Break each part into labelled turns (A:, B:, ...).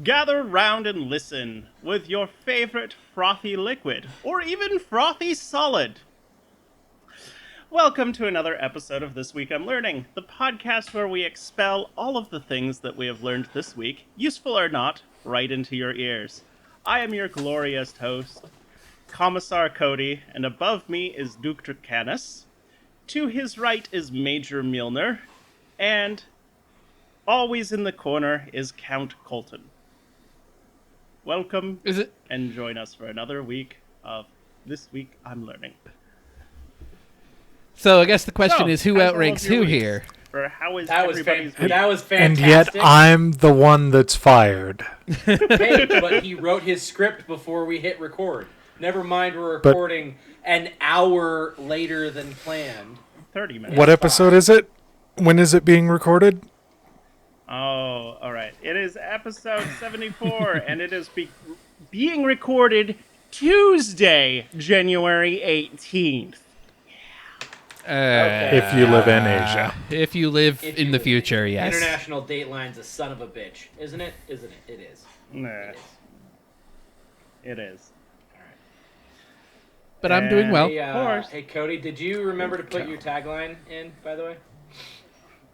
A: Gather round and listen with your favorite frothy liquid, or even frothy solid. Welcome to another episode of This Week I'm Learning, the podcast where we expel all of the things that we have learned this week, useful or not, right into your ears. I am your glorious host, Commissar Cody, and above me is Duke Dracanis. To his right is Major Milner, and always in the corner is Count Colton. Welcome, and join us for another week of This Week I'm Learning.
B: So I guess the question is, who outranks who here?
A: That was
C: fantastic.
D: And yet I'm the one that's fired.
C: Hey, but he wrote his script before we hit record. Never mind, we're recording an hour later than planned.
A: 30 minutes.
D: What episode is it? When is it being recorded?
A: Oh, all right. It is episode 74, and it is being recorded Tuesday, January 18th.
D: If you live in Asia.
B: If you live in the future, yes.
C: International Dateline's a son of a bitch, isn't it? Isn't it? It is.
A: Nah. It is.
C: All right.
B: But I'm doing well.
C: Hey,
A: of course.
C: Hey, Cody, did you remember to put your tagline in, by the way?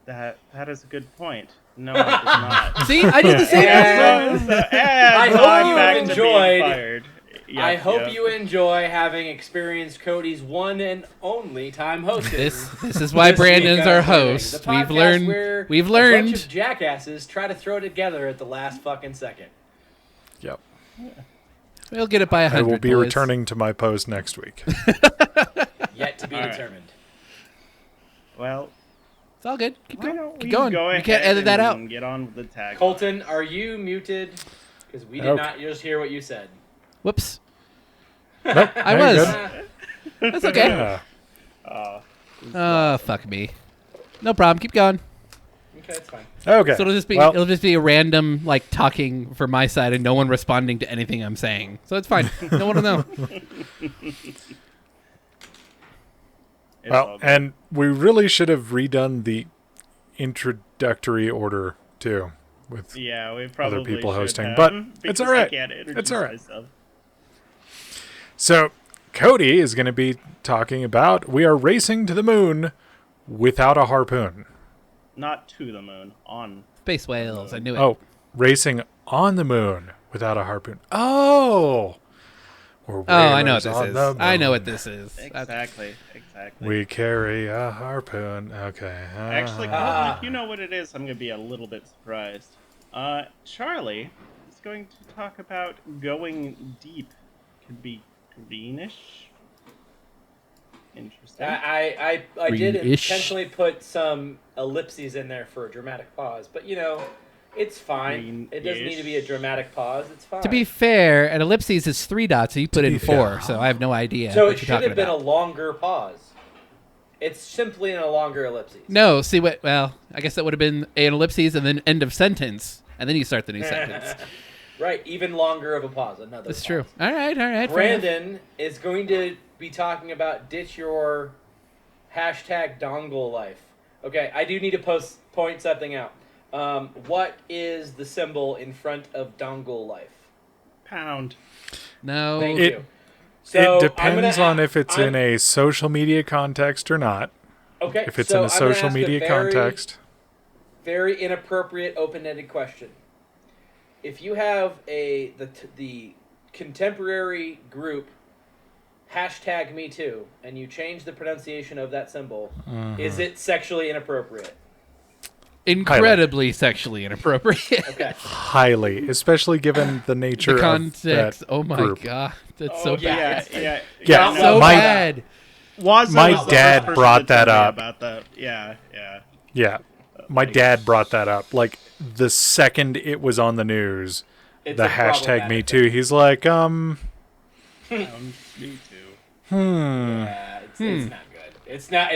A: That is a good point. No, I did not.
B: See, I did the same thing.
C: I hope you enjoyed.
A: Yep,
C: I hope you enjoy having experienced Cody's one and only time hosting.
B: This is why Brandon's our host. We've learned.
C: A bunch of jackasses try to throw it together at the last fucking second.
D: Yep.
B: We'll get it by 100.
D: I will be returning to my post next week.
C: Yet to be determined.
A: Well,
B: it's all good. Keep going.
A: Keep
B: going.
A: Go
B: you can't edit that out.
A: Get on with the tag.
C: Colton, are you muted? Because we did not just hear what you said.
B: Whoops.
D: Nope,
B: I was.
D: Good.
B: That's okay.
D: Yeah.
B: Fuck me. No problem. Keep going.
C: Okay, that's fine.
D: Okay.
B: So it'll just be a random talking from my side and no one responding to anything I'm saying. So it's fine. No one will know.
D: Well, and we really should have redone the introductory order too, with
A: we probably
D: other people hosting.
A: have,
D: But it's all right. It's all right.
A: Myself.
D: So Cody is going to be talking about we are racing to the moon without a harpoon.
A: Not to the moon, on
B: Space whales. I knew it.
D: Oh, racing on the moon without a harpoon. Oh.
B: I know what this is. I know what this is.
A: Exactly.
D: We carry a harpoon. Okay.
A: Actually, if you know what it is, I'm going to be a little bit surprised. Charlie is going to talk about going deep. Could be greenish. Interesting.
C: I did intentionally put some ellipses in there for a dramatic pause, but it's fine.
A: Green-ish.
C: It doesn't need to be a dramatic pause. It's fine.
B: To be fair, an ellipses is 3 dots, so you put in 4, so I have no idea.
C: So
B: what
C: it
B: you're
C: should have
B: talking
C: been
B: about.
C: a longer pause. It's simply in a longer ellipses.
B: No, see what? Well, I guess that would have been an ellipses and then end of sentence, and then you start the new sentence.
C: Right, even longer of a pause. Another.
B: That's
C: pause.
B: true. All right.
C: Brandon is going to be talking about ditch your hashtag dongle life. Okay, I do need to point something out. What is the symbol in front of dongle life?
A: Pound.
B: No.
C: Thank you. So
D: it depends on if it's in a social media context or not.
C: Okay.
D: If it's in a social media context.
C: Very inappropriate open-ended question. If you have the contemporary group #MeToo and you change the pronunciation of that symbol, is it sexually inappropriate?
B: Incredibly sexually inappropriate.
C: Okay.
D: Highly, especially given the nature
B: the context.
D: of that
B: Oh my
D: group.
B: god, that's so bad.
D: Yeah,
B: so bad.
D: My dad brought that up.
A: About that. Yeah.
D: Yeah, my dad brought that up. Like the second it was on the news,
C: It's
D: the
C: a
D: hashtag Me Too. He's like,
A: Me too.
C: Yeah, it's not good. It's not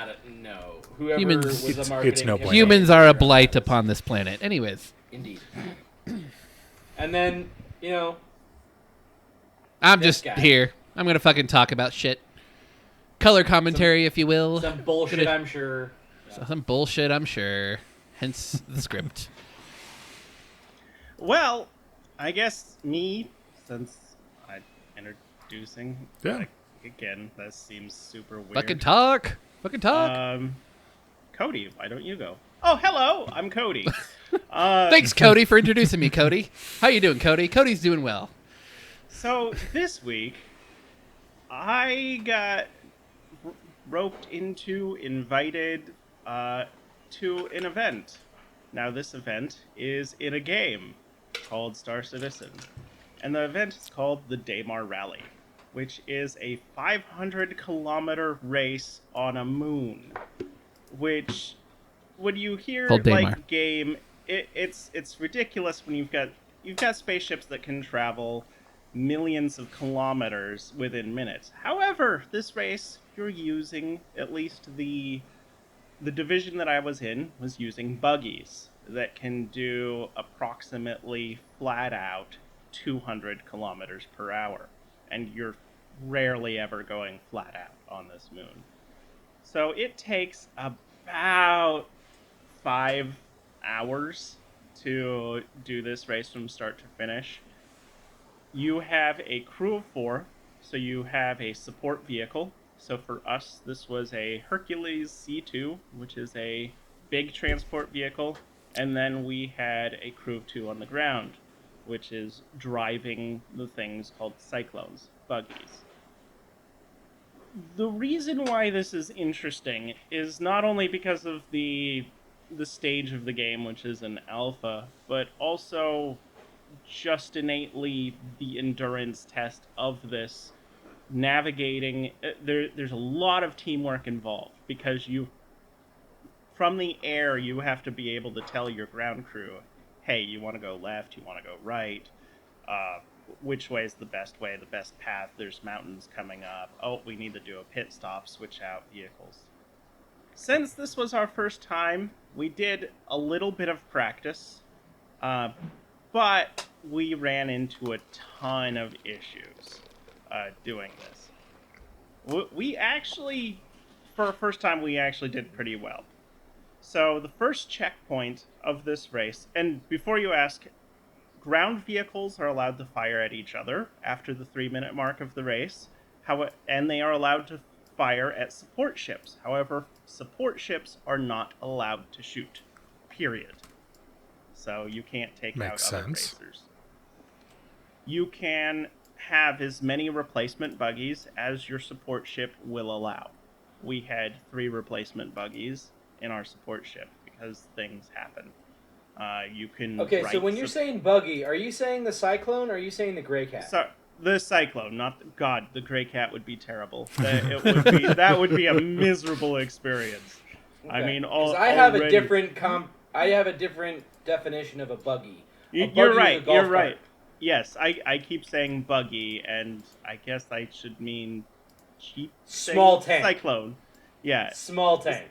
C: a no. Whoever
B: Humans-
C: was a
D: it's
C: marketing
D: no
C: campaign-
D: bueno.
B: Humans are a blight upon this planet. Anyways,
C: Indeed. And then,
B: I'm
C: This
B: just
C: guy.
B: here. I'm gonna fucking talk about shit. Color commentary, if you will.
C: some bullshit, I'm sure.
B: Some bullshit, I'm sure. Hence the script.
A: Well, I guess me, since I'm introducing.
D: Yeah.
A: Like, again, this seems super weird.
B: Fucking talk.
A: Cody, why don't you go? Oh, hello, I'm Cody.
B: Thanks, Cody, for introducing me, Cody. How you doing, Cody? Cody's doing well.
A: So this week, I got invited to an event. Now, this event is in a game called Star Citizen, and the event is called the Daymar Rally, which is a 500-kilometer race on a moon. Which, when you hear
B: Called Daymar.
A: like game, it's ridiculous when you've got spaceships that can travel millions of kilometers within minutes. However, this race, you're using, at least the division that I was in was using buggies that can do approximately flat out 200 kilometers per hour. And you're rarely ever going flat out on this moon. So it takes about 5 hours to do this race from start to finish. You have a crew of 4, so you have a support vehicle. So for us, this was a Hercules C2, which is a big transport vehicle. And then we had a crew of 2 on the ground, which is driving the things called cyclones, buggies. The reason why this is interesting is not only because of the stage of the game, which is an alpha, but also just innately the endurance test of this navigating. There's a lot of teamwork involved because from the air you have to be able to tell your ground crew, hey, you want to go left, you want to go right, which way is the best path, there's mountains coming up, oh, we need to do a pit stop, switch out vehicles. Since this was our first time, we did a little bit of practice, but we ran into a ton of issues doing this. We actually, for our first time, we actually did pretty well. So the first checkpoint of this race, and before you ask, ground vehicles are allowed to fire at each other after the 3-minute mark of the race, and they are allowed to fire at support ships. However, support ships are not allowed to shoot, period. So you can't take out other racers. You can have as many replacement buggies as your support ship will allow. We had 3 replacement buggies in our support ship because things happen. You can.
C: Okay, so when you're saying buggy, are you saying the Cyclone or are you saying the Grey Cat?
A: So, the Cyclone, not God. The Grey Cat would be terrible. That would be a miserable experience. Okay. I mean,
C: I have a different definition of a buggy.
A: You're right. You're right. Yes, I keep saying buggy, and I guess I should mean cheap.
C: Small tank.
A: Cyclone. Yeah.
C: Small tank.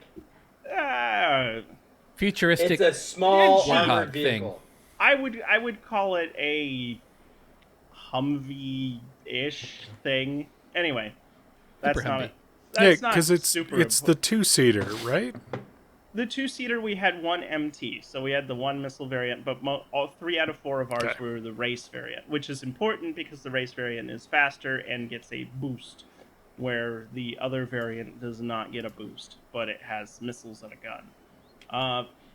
B: Futuristic.
C: It's a small armored vehicle.
A: Thing. I would call it a Humvee-ish thing. Anyway, that's not it.
D: Yeah, because it's the 2-seater, right?
A: The 2-seater, we had one MT, so we had the 1 missile variant, but all 3 out of 4 of ours were the race variant, which is important because the race variant is faster and gets a boost, where the other variant does not get a boost, but it has missiles and a gun.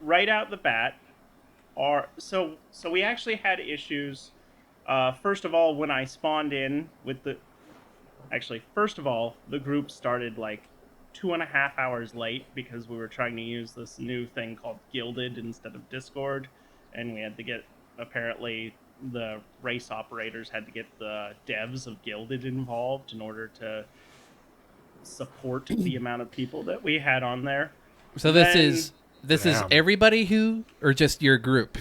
A: Right out the bat, so we actually had issues. First of all, when I spawned in with first of all, the group started like 2.5 hours late because we were trying to use this new thing called Guilded instead of Discord, and we had to get, apparently the race operators had to get the devs of Guilded involved in order to support the amount of people that we had on there.
B: So this is everybody or just your group?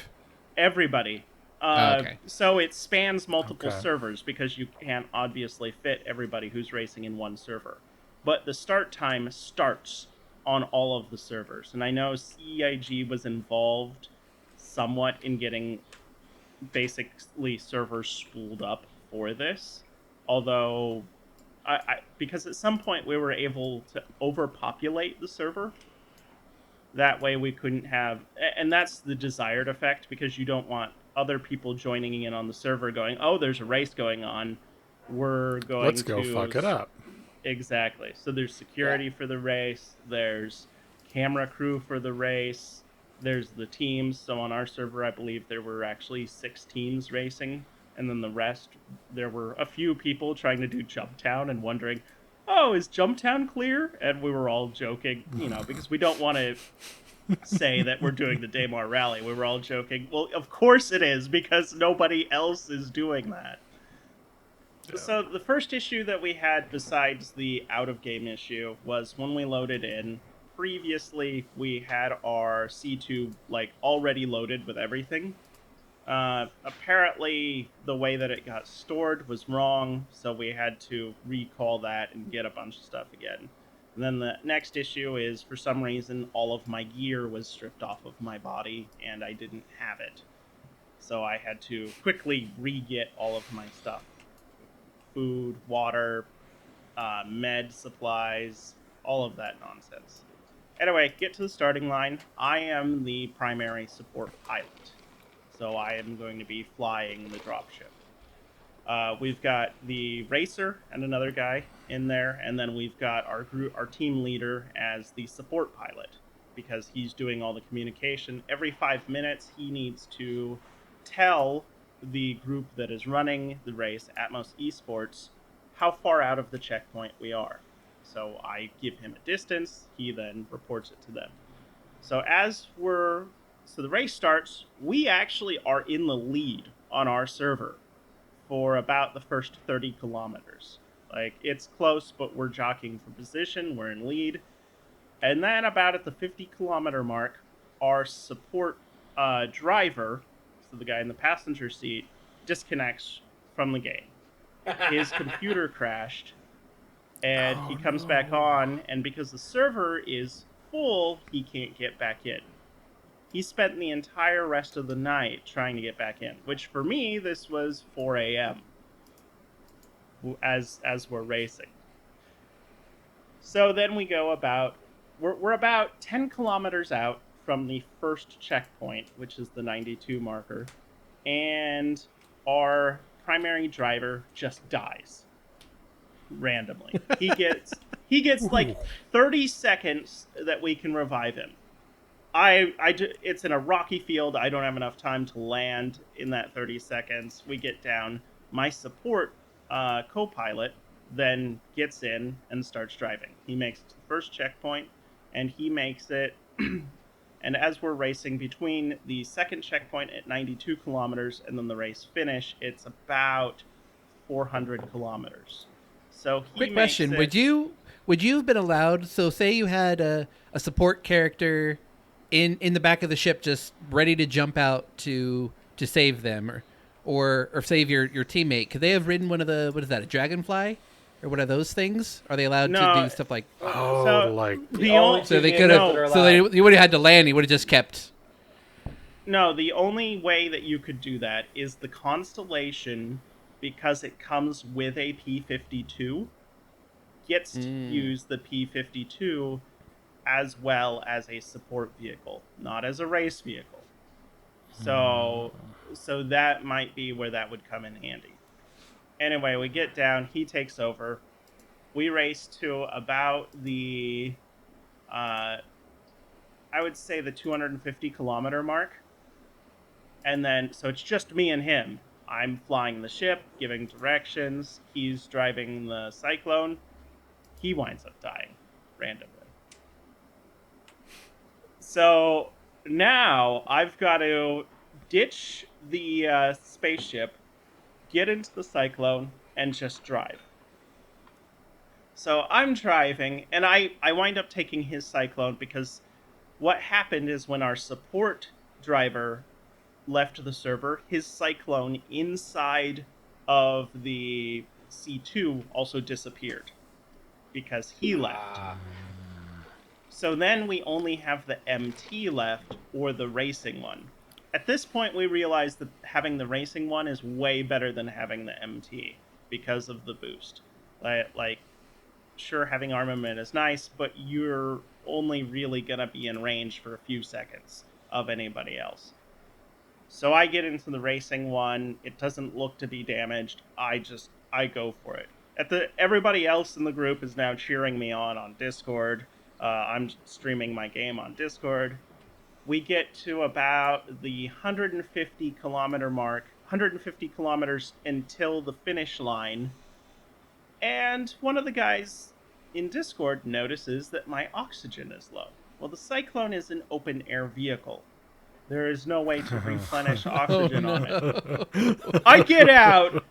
A: Everybody.
B: Okay.
A: So it spans multiple servers because you can't obviously fit everybody who's racing in one server. But the start time starts on all of the servers. And I know CEIG was involved somewhat in getting basically servers spooled up for this. Although, because at some point we were able to overpopulate the server. That way we couldn't have... And that's the desired effect because you don't want other people joining in on the server going, oh, there's a race going on. We're going
D: Let's go
A: to
D: fuck it up.
A: Exactly. So there's security for the race. There's camera crew for the race. There's the teams. So on our server, I believe there were actually 6 teams racing. And then the rest, there were a few people trying to do Jump Town and wondering, oh, is Jump Town clear? And we were all joking, because we don't want to say that we're doing the Daymar Rally. We were all joking. Well, of course it is, because nobody else is doing that. Yeah. So the first issue that we had besides the out-of-game issue was when we loaded in. Previously, we had our C2 already loaded with everything. Apparently, the way that it got stored was wrong, so we had to recall that and get a bunch of stuff again. And then the next issue is, for some reason, all of my gear was stripped off of my body, and I didn't have it. So I had to quickly re-get all of my stuff. Food, water, med supplies, all of that nonsense. Anyway, get to the starting line. I am the primary support pilot, so I am going to be flying the dropship. We've got the racer and another guy in there, and then we've got our team leader as the support pilot, because he's doing all the communication. Every 5 minutes, he needs to tell the group that is running the race, Atmos Esports, how far out of the checkpoint we are. So I give him a distance, he then reports it to them. So the race starts, we actually are in the lead on our server for about the first 30 kilometers. It's close, but we're jockeying for position, we're in lead. And then about at the 50 kilometer mark, our support driver, so the guy in the passenger seat, disconnects from the game. His computer crashed, and he comes back on, and because the server is full, he can't get back in. He spent the entire rest of the night trying to get back in, which for me, this was 4 a.m. as we're racing. So then we go we're about 10 kilometers out from the first checkpoint, which is the 92 marker, and our primary driver just dies randomly. He gets 30 seconds that we can revive him. It's in a rocky field. I don't have enough time to land in that 30 seconds. We get down. My support co-pilot then gets in and starts driving. He makes it to the first checkpoint, and he makes it. And as we're racing between the second checkpoint at 92 kilometers and then the race finish, it's about 400 kilometers. So
B: quick question: would you have been allowed? So say you had a support character in the back of the ship, just ready to jump out to save them, or save your teammate. Could they have ridden one of the, what is that, a dragonfly? Or what are those things? Are they allowed to do stuff like?
A: So
B: they could have. So you would have had to land. You would have just kept.
A: No, the only way that you could do that is the Constellation, because it comes with a P-52, gets to use the P-52 as well as a support vehicle, not as a race vehicle. So that might be where that would come in handy. Anyway, we get down, he takes over. We race to about the, I would say the 250 kilometer mark. And then, so it's just me and him. I'm flying the ship, giving directions. He's driving the Cyclone. He winds up dying randomly. So now I've got to ditch the spaceship, get into the Cyclone, and just drive. So I'm driving, and I wind up taking his Cyclone, because what happened is when our support driver left the server, his Cyclone inside of the C2 also disappeared because he left. So then we only have the MT left, or the racing one. At this point, we realize that having the racing one is way better than having the MT because of the boost. Sure, having armament is nice, but you're only really going to be in range for a few seconds of anybody else. So I get into the racing one. It doesn't look to be damaged. I go for it. Everybody else in the group is now cheering me on Discord. I'm streaming my game on Discord. We get to about the 150 kilometer mark, 150 kilometers until the finish line. And one of the guys in Discord notices that my oxygen is low. Well, the Cyclone is an open air vehicle. There is no way to replenish oxygen on it. I get out.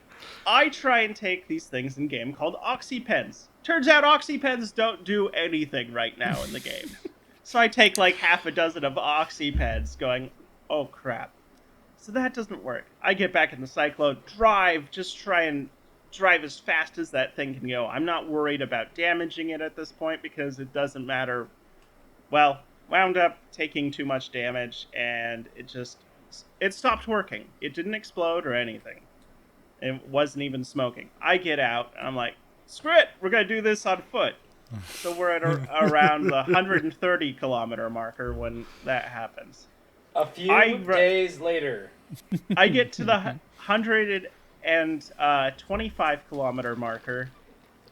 A: I try and take these things in game called OxyPens. Turns out OxyPens don't do anything right now in the game. So I take like half a dozen of OxyPens going, oh crap. So that doesn't work. I get back in the Cyclone, just try and drive as fast as that thing can go. I'm not worried about damaging it at this point because it doesn't matter. Well, wound up taking too much damage and it stopped working. It didn't explode or anything. It wasn't even smoking. I get out and I'm like, screw it, we're gonna do this on foot. So we're at around the 130 kilometer marker when that happens.
C: A few days later,
A: I get to the 125 kilometer marker,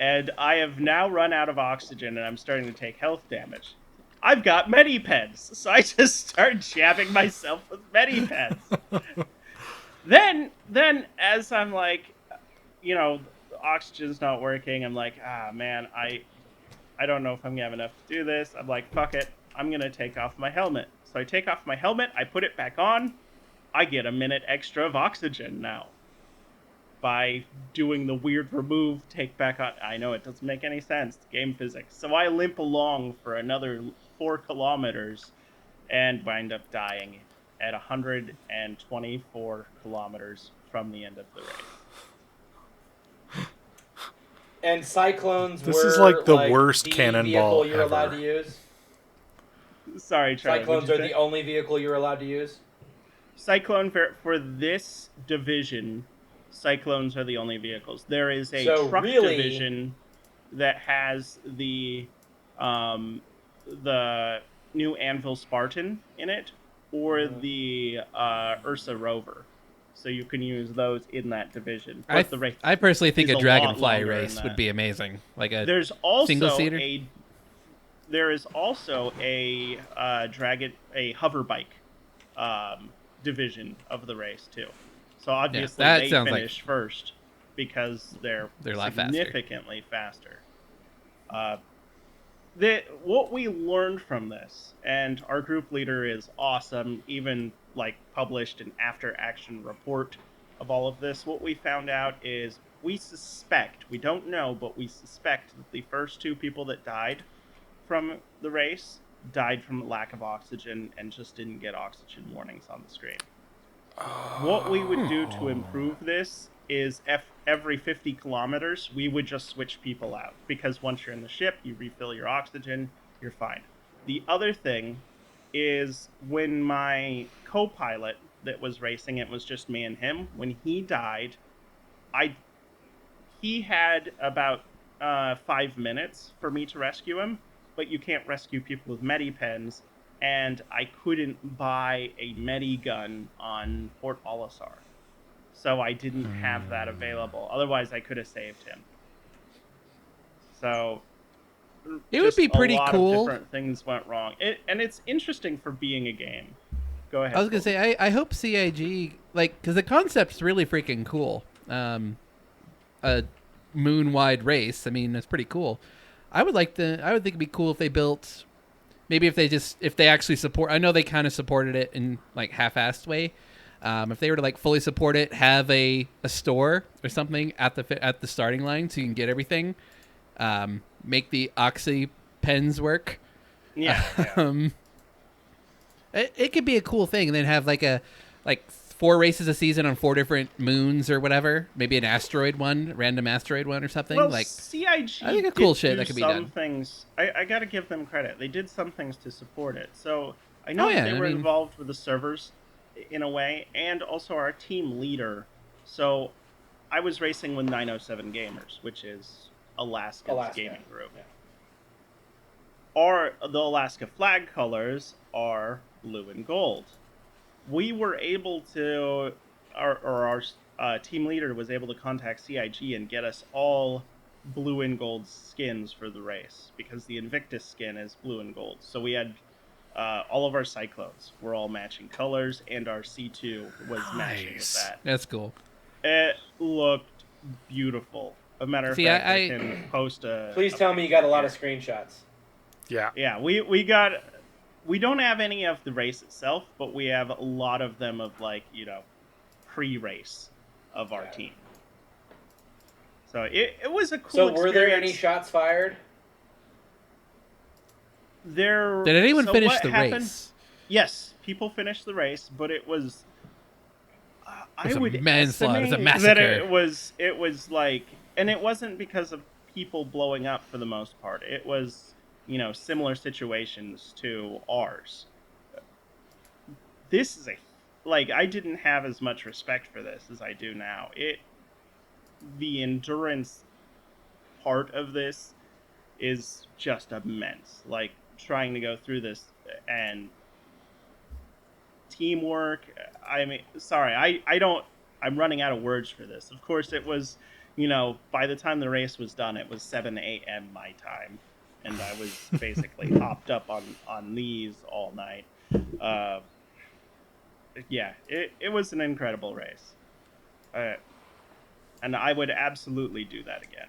A: and I have now run out of oxygen, and I'm starting to take health damage. I've got Medipens, so I just start jabbing myself with Medipens. Then, as I'm like, the oxygen's not working, I'm like, man, I don't know if I'm gonna have enough to do this. I'm like, fuck it, I'm gonna take off my helmet. So I take off my helmet, I put it back on, I get a minute extra of oxygen now. By doing the weird remove, take back on. I know it doesn't make any sense. It's game physics. So I limp along for another 4 kilometers and wind up dying at 124 kilometers from the end of the race.
C: And Cyclones
D: This
C: were
D: is like the
C: like
D: worst
C: the
D: cannonball
C: vehicle you're allowed
D: ever.
C: to use?
A: Sorry, Charlie.
C: Cyclones are the only vehicle you're allowed to use?
A: Cyclone for this division, Cyclones are the only vehicles. There is a truck division that has the new Anvil Spartan in it, or the Ursa Rover. So you can use those in that division.
B: I personally think a Dragonfly race would be amazing, like a single-seater.
A: There is also a hover bike division of of the race too. So obviously they finish first because they're significantly faster. What we learned from this, and our group leader is awesome, even published an after action report of all of this. What we found out is we don't know, but we suspect that the first 2 people that died from the race died from lack of oxygen and just didn't get oxygen warnings on the screen. What we would do to improve this is every 50 kilometers, we would just switch people out. Because once you're in the ship, you refill your oxygen, you're fine. The other thing is when my co-pilot that was racing, it was just me and him, when he died, he had about 5 minutes for me to rescue him, but you can't rescue people with Medipens, and I couldn't buy a Medigun on Port Olisar. So I didn't have that available. Otherwise, I could have saved him. So
B: it would be pretty cool.
A: A lot of different things went wrong. And it's interesting for being a game. Go ahead.
B: I was going to say, I hope CIG, because the concept's really freaking cool. A moon-wide race. I mean, it's pretty cool. I would think it'd be cool if they built, maybe if they actually support. I know they kind of supported it in half-assed way. If they were to fully support it, have a store or something at the starting line so you can get everything. Make the Oxy pens work.
A: Yeah.
B: It could be a cool thing, and then have 4 races a season on 4 different moons or whatever. Maybe an asteroid one, random asteroid one or something.
A: Well, CIG
B: I think a cool shit that could be done.
A: Things, I got to give them credit. They did some things to support it. So I know they were involved with the servers in a way, and also our team leader. So I was racing with 907 Gamers, which is Alaska's gaming group. Yeah. The Alaska flag colors are blue and gold. we were able to, our team leader was able to contact CIG and get us all blue and gold skins for the race, because the Invictus skin is blue and gold. So we had all of our Cyclones were all matching colors, and our C2 was matching with
D: Nice.
A: that.
B: That's cool.
A: It looked beautiful. A matter of
B: See,
A: fact, I
B: I-
A: can post a.
C: Please
A: a
C: tell me you got a lot of
A: picture
C: screenshots.
D: Yeah.
A: here. Yeah, we got. We don't have any of the race itself, but we have a lot of them of, like, pre-race of our team. So it was a cool
C: So
A: experience.
C: were there any shots fired?
A: There.
B: Did anyone
A: so
B: finish
A: what
B: the
A: happened-
B: race?
A: Yes, people finished the race, but it was. I
B: was a
A: would
B: manslaughter. It was a
A: estimate that
B: massacre.
A: it was like, and it wasn't because of people blowing up for the most part. It was, similar situations to ours. This is I didn't have as much respect for this as I do now. The endurance part of this is just immense. Like, trying to go through this and teamwork. I mean, sorry, I'm running out of words for this. Of course, it was, by the time the race was done, it was 7 a.m. my time, and I was basically hopped up on these all night. Yeah, it was an incredible race, and I would absolutely do that again.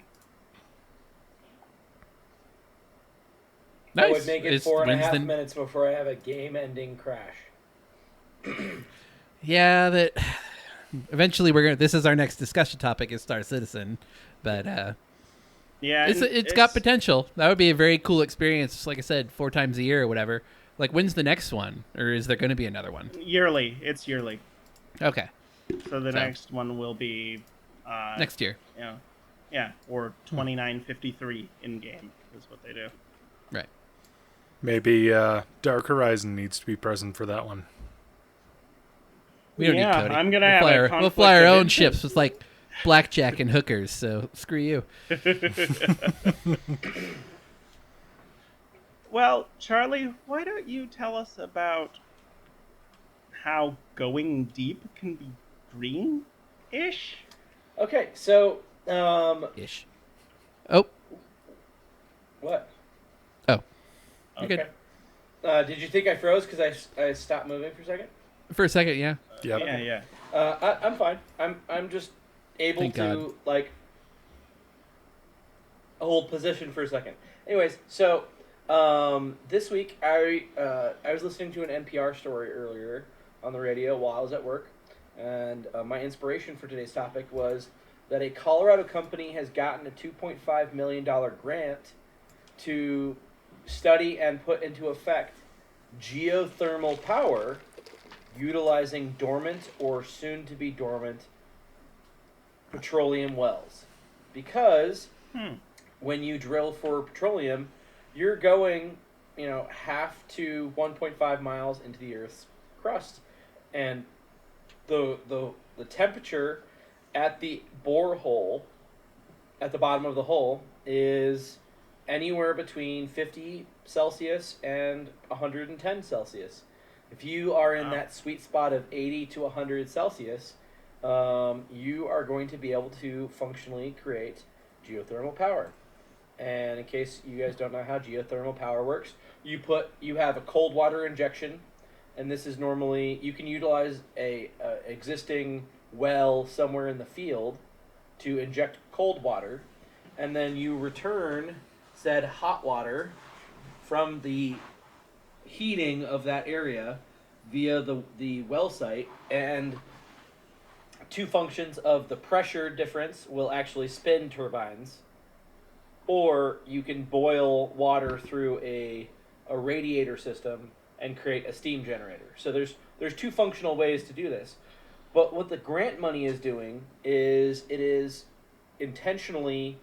C: I
B: Nice.
C: would make it
B: It's
C: 4.5
B: Wednesday-
C: minutes before I have a game-ending crash.
B: Yeah, that. Eventually, we're gonna. This is our next discussion topic: is Star Citizen, but
A: Yeah,
B: it's got potential. That would be a very cool experience. Like I said, 4 times a year or whatever. Like, when's the next one, or is there going to be another one?
A: yearly. It's yearly.
B: Okay,
A: So the
B: So-
A: next one will be
B: next year.
A: Yeah, or 2953 in game is what they do.
B: Right.
D: Maybe Dark Horizon needs to be present for that one.
B: We don't
A: Yeah,
B: need Cody.
A: I'm gonna
B: we'll
A: have
B: fly
A: a
B: our, We'll
A: conflict
B: fly our
A: of
B: own
A: interest.
B: ships with like blackjack and hookers. So screw you.
A: Well, Charlie, why don't you tell us about how going deep can be green-ish?
C: Okay, so
B: Ish. Oh.
C: what?
B: Oh. You're
C: Okay.
B: good.
C: Did you think I froze because I stopped moving for a second?
B: For a second, yeah.
D: Yep.
A: Yeah.
C: I'm fine. I'm just able
B: Thank
C: to hold position for a second. Anyways, so this week I was listening to an NPR story earlier on the radio while I was at work, and my inspiration for today's topic was that a Colorado company has gotten a $2.5 million grant to study and put into effect geothermal power utilizing dormant or soon-to-be dormant petroleum wells. Because when you drill for petroleum, you're going, half to 1.5 miles into the Earth's crust. And the temperature at the borehole, at the bottom of the hole, is anywhere between 50 Celsius and 110 Celsius. If you are in that sweet spot of 80 to 100 Celsius, you are going to be able to functionally create geothermal power. And in case you guys don't know how geothermal power works, you have a cold water injection, and this is normally, you can utilize a existing well somewhere in the field to inject cold water, and then you return said hot water from the heating of that area via the well site, and two functions of the pressure difference will actually spin turbines, or you can boil water through a radiator system and create a steam generator. So there's two functional ways to do this. But what the grant money is doing is it is intentionally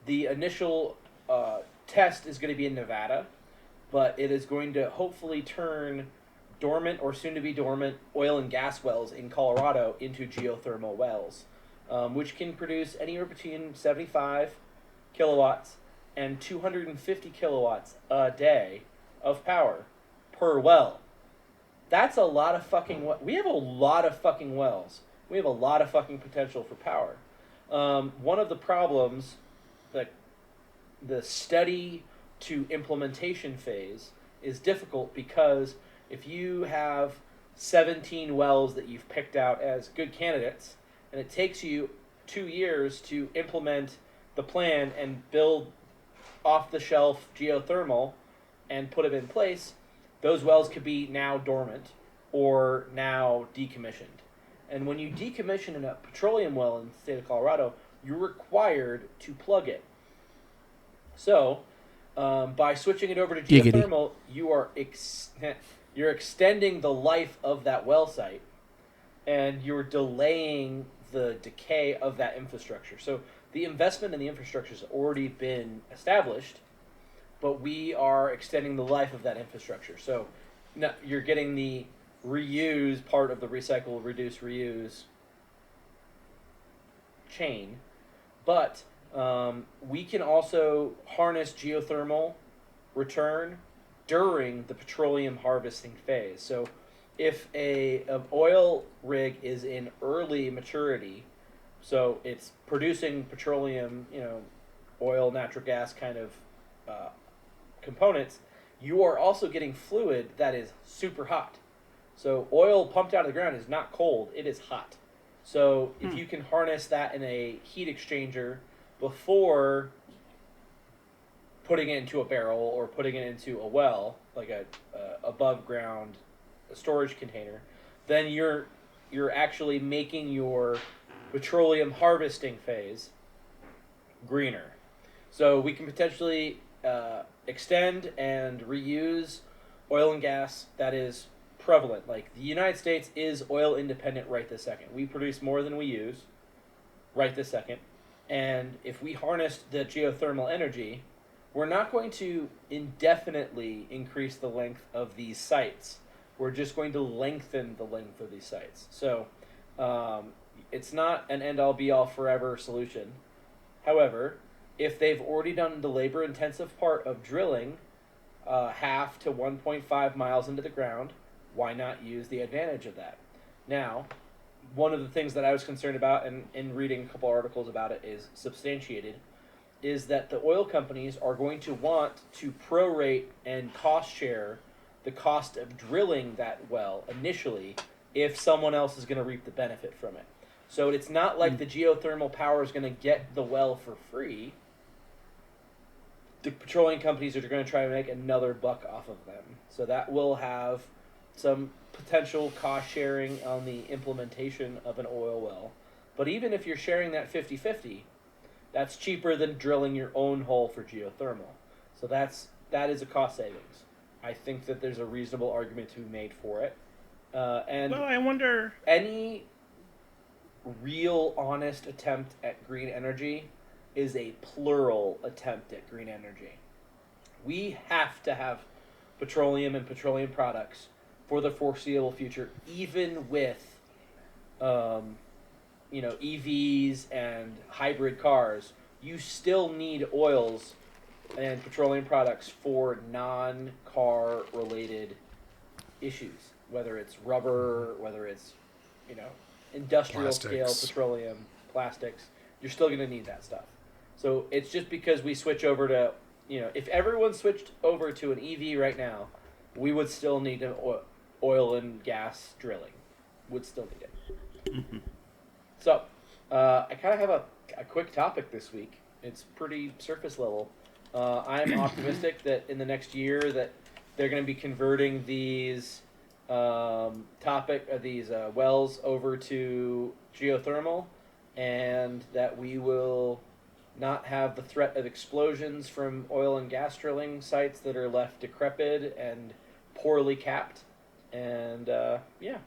C: the initial test is going to be in Nevada, but it is going to hopefully turn dormant or soon-to-be dormant oil and gas wells in Colorado into geothermal wells, which can produce anywhere between 75 kilowatts and 250 kilowatts a day of power per well. That's a lot of fucking... We have a lot of fucking wells. We have a lot of fucking potential for power. One of the problems, that the study to implementation phase is difficult because if you have 17 wells that you've picked out as good candidates, and it takes you 2 years to implement the plan and build off-the-shelf geothermal and put it in place, those wells could be now dormant or now decommissioned. And when you decommission a petroleum well in the state of Colorado, you're required to plug it. So, by switching it over to geothermal, you are you're extending the life of that well site, and you're delaying the decay of that infrastructure. So the investment in the infrastructure has already been established, but we are extending the life of that infrastructure. So now you're getting the reuse part of the recycle, reduce, reuse chain, but we can also harness geothermal return during the petroleum harvesting phase. So if an oil rig is in early maturity, so it's producing petroleum, oil, natural gas kind of components, you are also getting fluid that is super hot. So oil pumped out of the ground is not cold, it is hot. So if you can harness that in a heat exchanger before putting it into a barrel or putting it into a well, like a above ground storage container, then you're actually making your petroleum harvesting phase greener. So we can potentially extend and reuse oil and gas that is prevalent. Like, the United States is oil independent right this second. We produce more than we use right this second. And if we harnessed the geothermal energy, we're not going to indefinitely increase the length of these sites. We're just going to lengthen the length of these sites. So it's not an end-all be-all forever solution. However, if they've already done the labor-intensive part of drilling half to 1.5 miles into the ground, why not use the advantage of that? Now, one of the things that I was concerned about, and in reading a couple articles about it is substantiated, is that the oil companies are going to want to prorate and cost share the cost of drilling that well initially if someone else is going to reap the benefit from it. So it's not like the geothermal power is going to get the well for free. The petroleum companies are going to try to make another buck off of them. So that will have some potential cost sharing on the implementation of an oil well. But even if you're sharing that 50-50, that's cheaper than drilling your own hole for geothermal. So that is a cost savings. I think that there's a reasonable argument to be made for it. And
A: well, I wonder,
C: any real honest attempt at green energy is a plural attempt at green energy. We have to have petroleum and petroleum products for the foreseeable future, even with EVs and hybrid cars. You still need oils and petroleum products for non-car related issues, whether it's rubber, whether it's industrial scale petroleum, plastics. You're still going to need that stuff. So it's just because we switch over to, if everyone switched over to an EV right now, we would still need an oil and gas drilling. Would still need it. Mm-hmm. So I kind of have a quick topic this week. It's pretty surface level. I'm optimistic that in the next year that they're going to be converting these wells over to geothermal, and that we will not have the threat of explosions from oil and gas drilling sites that are left decrepit and poorly capped. And yeah.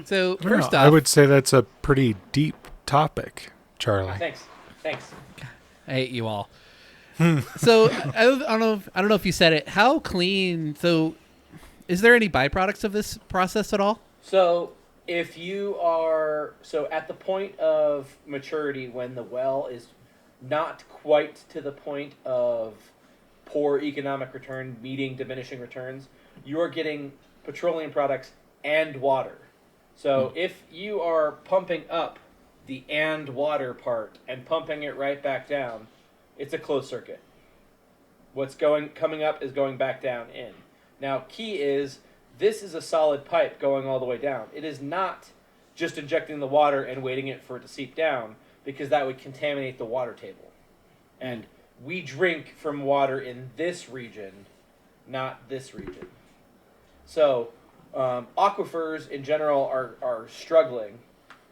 B: So first off,
D: I would say that's a pretty deep topic, Charlie.
C: Thanks.
B: I hate you all. So I don't know if you said it. How clean? So, is there any byproducts of this process at all?
C: So, if you are at the point of maturity, when the well is not quite to the point of poor economic return meeting diminishing returns, you are getting petroleum products and water. So if you are pumping up the and water part and pumping it right back down, it's a closed circuit. What's coming up is going back down in. Now, key is this is a solid pipe going all the way down. It is not just injecting the water and waiting for it to seep down, because that would contaminate the water table. And we drink from water in this region, not this region. So aquifers in general are struggling,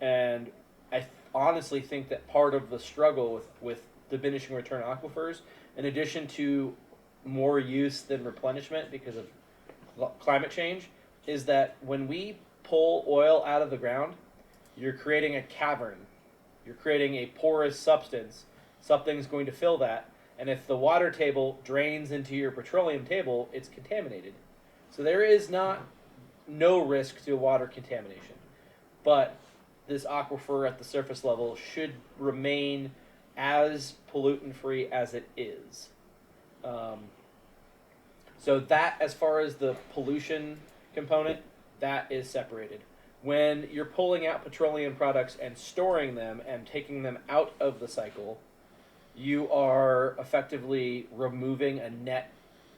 C: and I honestly think that part of the struggle with diminishing return aquifers, in addition to more use than replenishment because of climate change, is that when we pull oil out of the ground, you're creating a cavern. You're creating a porous substance. Something's going to fill that. And if the water table drains into your petroleum table, it's contaminated. So there is no risk to water contamination. But this aquifer at the surface level should remain as pollutant-free as it is. So that, as far as the pollution component, that is separated. When you're pulling out petroleum products and storing them and taking them out of the cycle, you are effectively removing a net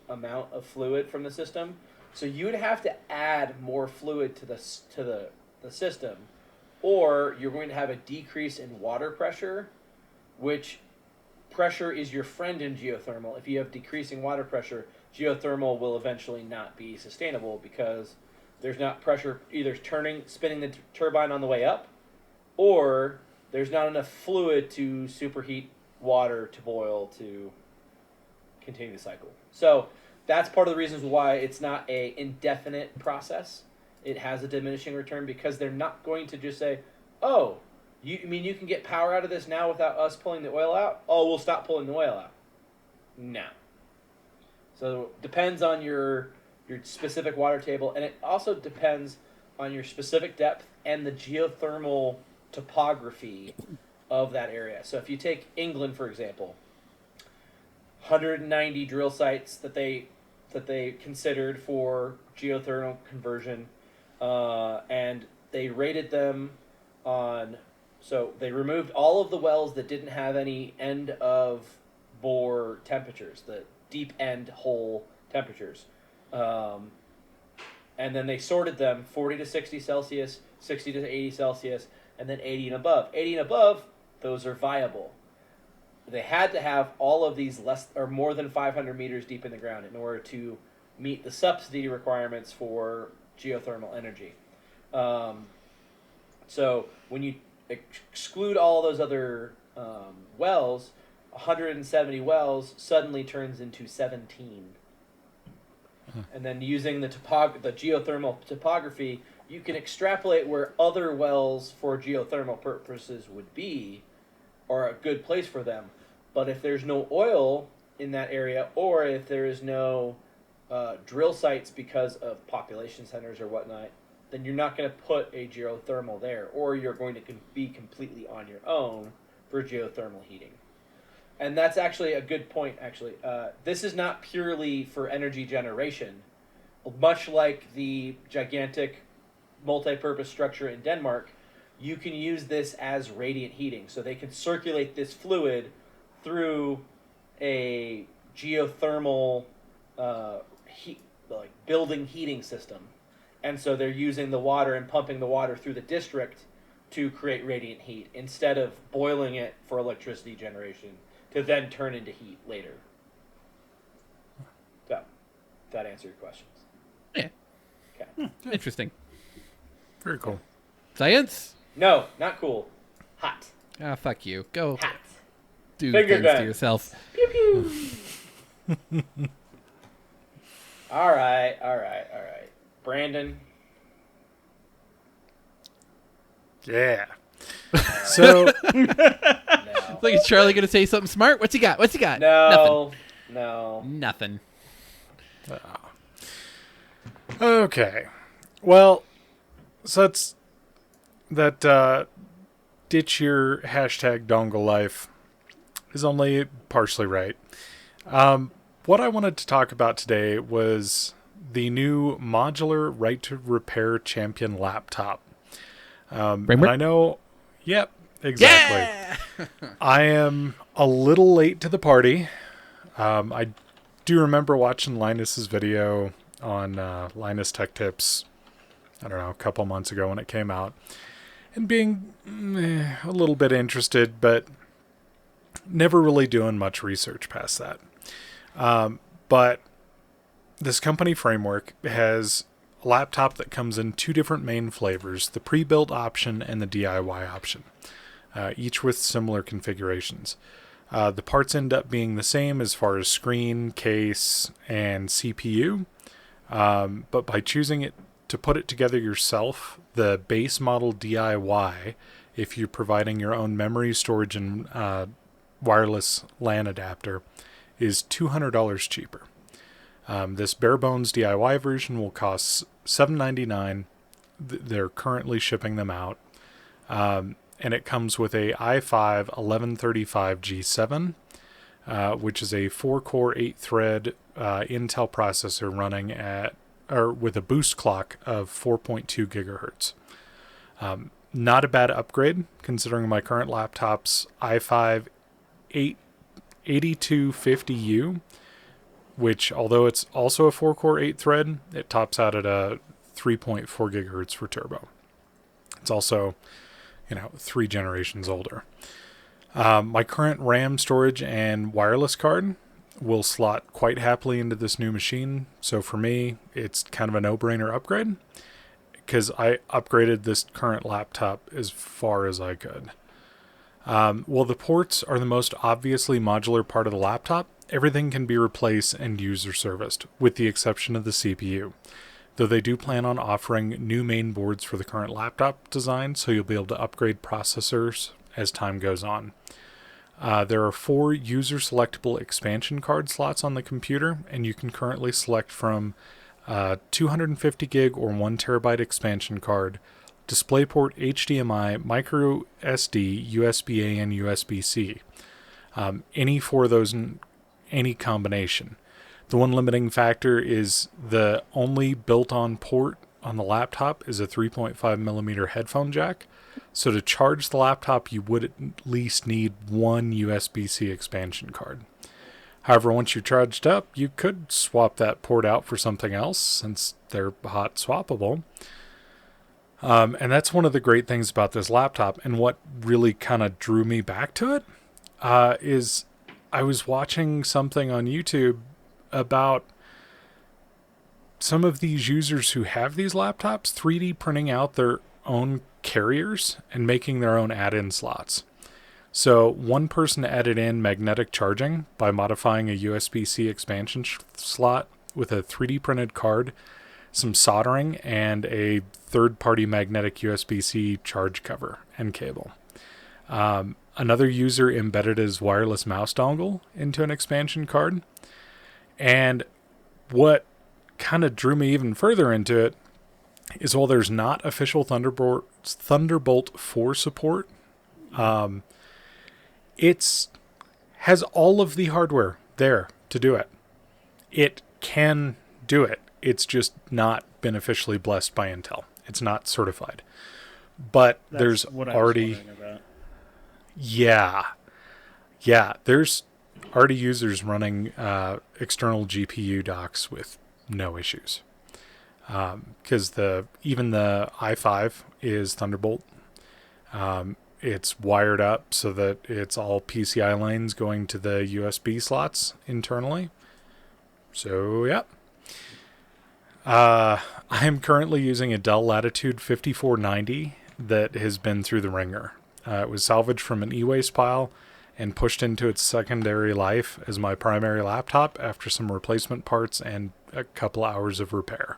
C: amount of fluid from the system. So you would have to add more fluid to the system, or you're going to have a decrease in water pressure, which pressure is your friend in geothermal. If you have decreasing water pressure, geothermal will eventually not be sustainable because there's not pressure either spinning the turbine on the way up, or there's not enough fluid to superheat water to boil to continue the cycle. So that's part of the reasons why it's not a indefinite process. It has a diminishing return, because they're not going to just say, oh, you can get power out of this now without us pulling the oil out? Oh, we'll stop pulling the oil out. No. So it depends on your specific water table, and it also depends on your specific depth and the geothermal topography of that area. So if you take England, for example, 190 drill sites that they considered for geothermal conversion, and they rated them on. So they removed all of the wells that didn't have any end of bore temperatures, the deep end hole temperatures. And then they sorted them 40 to 60 Celsius, 60 to 80 Celsius, and then 80 and above. 80 and above, those are viable. They had to have all of these less or more than 500 meters deep in the ground in order to meet the subsidy requirements for geothermal energy. So when you exclude all those other wells, 170 wells suddenly turns into 17. And then using the geothermal topography, you can extrapolate where other wells for geothermal purposes would be, or a good place for them. But if there's no oil in that area, or if there is no drill sites because of population centers or whatnot, then you're not going to put a geothermal there, or you're going to be completely on your own for geothermal heating. And that's actually a good point, actually. This is not purely for energy generation. Much like the gigantic multi-purpose structure in Denmark, you can use this as radiant heating. So they can circulate this fluid through a geothermal building heating system. And so they're using the water and pumping the water through the district to create radiant heat instead of boiling it for electricity generation to then turn into heat later. So, that answer your questions?
B: Yeah.
C: Okay.
B: Interesting.
D: Very cool.
B: Science?
C: No, not cool. Hot.
B: Ah, fuck you. Go
C: Hot.
B: do
C: Finger
B: things
C: guns.
B: to yourself.
C: Pew pew. All right. Brandon.
D: Yeah. So
C: No.
B: Like, is Charlie going to say something smart? What's he got?
C: No.
B: Nothing.
D: okay. Well, so that's that ditch your hashtag dongle life is only partially right. what I wanted to talk about today was the new modular right to repair champion laptop. And I know, yep, exactly.
B: Yeah!
D: I am a little late to the party. I do remember watching Linus's video on Linus Tech Tips, I don't know, a couple months ago when it came out, and being a little bit interested, but never really doing much research past that. But this company Framework has a laptop that comes in two different main flavors, the pre-built option and the DIY option, each with similar configurations. The parts end up being the same as far as screen, case, and CPU, but by choosing it to put it together yourself, the base model DIY, if you're providing your own memory, storage, and wireless LAN adapter, is $200 cheaper. This bare bones DIY version will cost $799. They're currently shipping them out. And it comes with a i5 1135 G7, which is a 4-core, 8-thread Intel processor running with a boost clock of 4.2 gigahertz. Not a bad upgrade, considering my current laptop's i5 8250U, which, although it's also a 4-core, 8-thread, it tops out at a 3.4 gigahertz for turbo. It's also 3 generations older. My current RAM storage and wireless card will slot quite happily into this new machine. So for me, it's kind of a no-brainer upgrade because I upgraded this current laptop as far as I could. While the ports are the most obviously modular part of the laptop, everything can be replaced and used or serviced, with the exception of the CPU. Though they do plan on offering new main boards for the current laptop design, so you'll be able to upgrade processors as time goes on. There are 4 user-selectable expansion card slots on the computer, and you can currently select from 250 gig or 1 terabyte expansion card, DisplayPort, HDMI, micro SD, USB-A, and USB-C. Any 4 of those in any combination. The one limiting factor is the only built-on port on the laptop is a 3.5 millimeter headphone jack. So to charge the laptop, you would at least need 1 USB-C expansion card. However, once you're charged up, you could swap that port out for something else since they're hot swappable. And that's one of the great things about this laptop, and what really kind of drew me back to it is I was watching something on YouTube about some of these users who have these laptops 3D printing out their own carriers and making their own add-in slots. So one person added in magnetic charging by modifying a USB-C expansion slot with a 3D printed card, some soldering, and a third-party magnetic USB-C charge cover and cable. Another user embedded his wireless mouse dongle into an expansion card. And what kind of drew me even further into it is, while there's not official Thunderbolt 4 support, it has all of the hardware there to do it. It can do it. It's just not been officially blessed by Intel. It's not certified. But there's already... Yeah, there's already users running external GPU docks with no issues. Because even the i5 is Thunderbolt. It's wired up so that it's all PCI lanes going to the USB slots internally. So, yeah. I am currently using a Dell Latitude 5490 that has been through the ringer. It was salvaged from an e-waste pile and pushed into its secondary life as my primary laptop after some replacement parts and a couple hours of repair.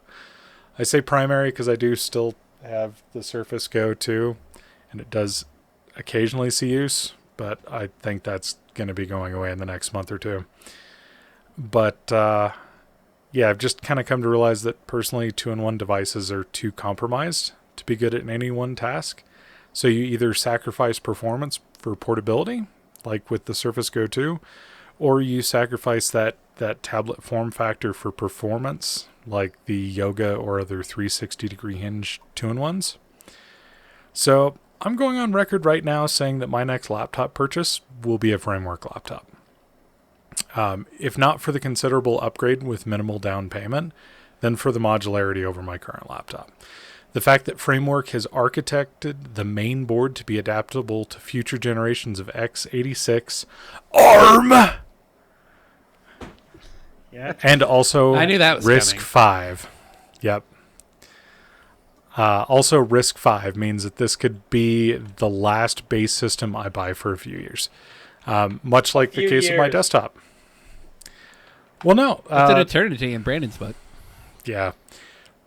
D: I say primary because I do still have the Surface Go 2, and it does occasionally see use, but I think that's going to be going away in the next month or two. But yeah, I've just kind of come to realize that personally 2-in-1 devices are too compromised to be good at any one task. So you either sacrifice performance for portability, like with the Surface Go 2, or you sacrifice that tablet form factor for performance, like the Yoga or other 360-degree hinge 2-in-1s. So I'm going on record right now saying that my next laptop purchase will be a Framework laptop. If not for the considerable upgrade with minimal down payment, then for the modularity over my current laptop. The fact that Framework has architected the main board to be adaptable to future generations of x86 ARM,
A: Yeah.
D: and also
B: I knew that was
D: RISC-V. Yep. Also, RISC-V means that this could be the last base system I buy for a few years. Much like the case of my desktop. Well, no.
B: It's an eternity in Brandon's book.
D: Yeah.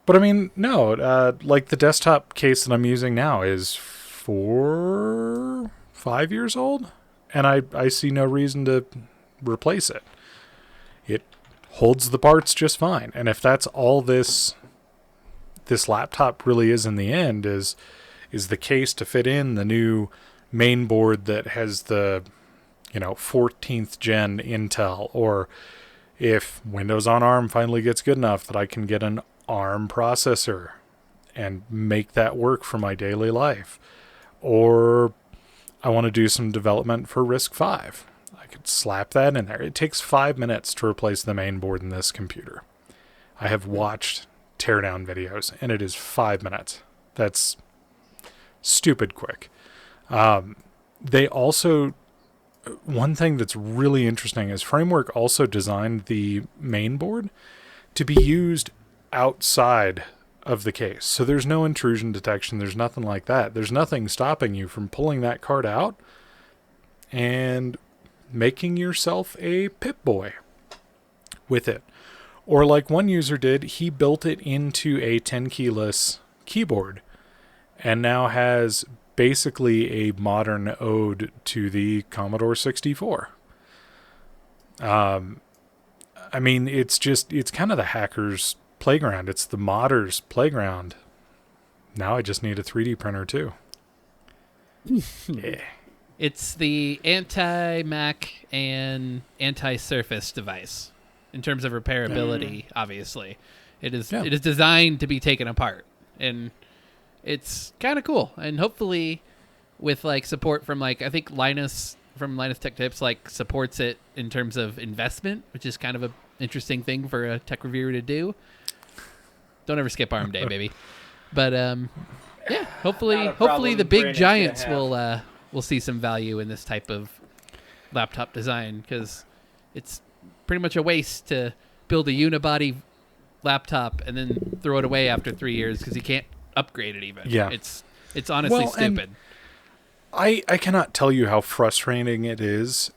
D: But I mean, no. Like the desktop case that I'm using now is 5 years old. And I see no reason to replace it. It holds the parts just fine. And if that's all this laptop really is in the end, is the case to fit in the new main board that has the 14th gen Intel, or if Windows on ARM finally gets good enough that I can get an ARM processor and make that work for my daily life, or I want to do some development for RISC-V, I could slap that in there. It takes 5 minutes to replace the main board in this computer. I have watched teardown videos, and it is 5 minutes. That's stupid quick. They also, one thing that's really interesting is Framework also designed the main board to be used outside of the case. So there's no intrusion detection. There's nothing like that. There's nothing stopping you from pulling that card out and making yourself a Pip-Boy with it. Or like one user did, he built it into a 10-keyless keyboard and now has basically a modern ode to the Commodore 64. I mean, it's kind of the hacker's playground. It's the modder's playground. Now I just need a 3D printer too. Yeah.
B: It's the anti-Mac and anti-Surface device in terms of repairability. Obviously, it is designed to be taken apart, and it's kind of cool. And hopefully, with like support from I think Linus from Linus Tech Tips supports it in terms of investment, which is kind of a interesting thing for a tech reviewer to do. Don't ever skip ARM Day, baby. But yeah, hopefully the big giants will see some value in this type of laptop design, because it's pretty much a waste to build a unibody laptop and then throw it away after 3 years because you can't upgrade it even.
D: Yeah.
B: It's honestly stupid.
D: I cannot tell you how frustrating it is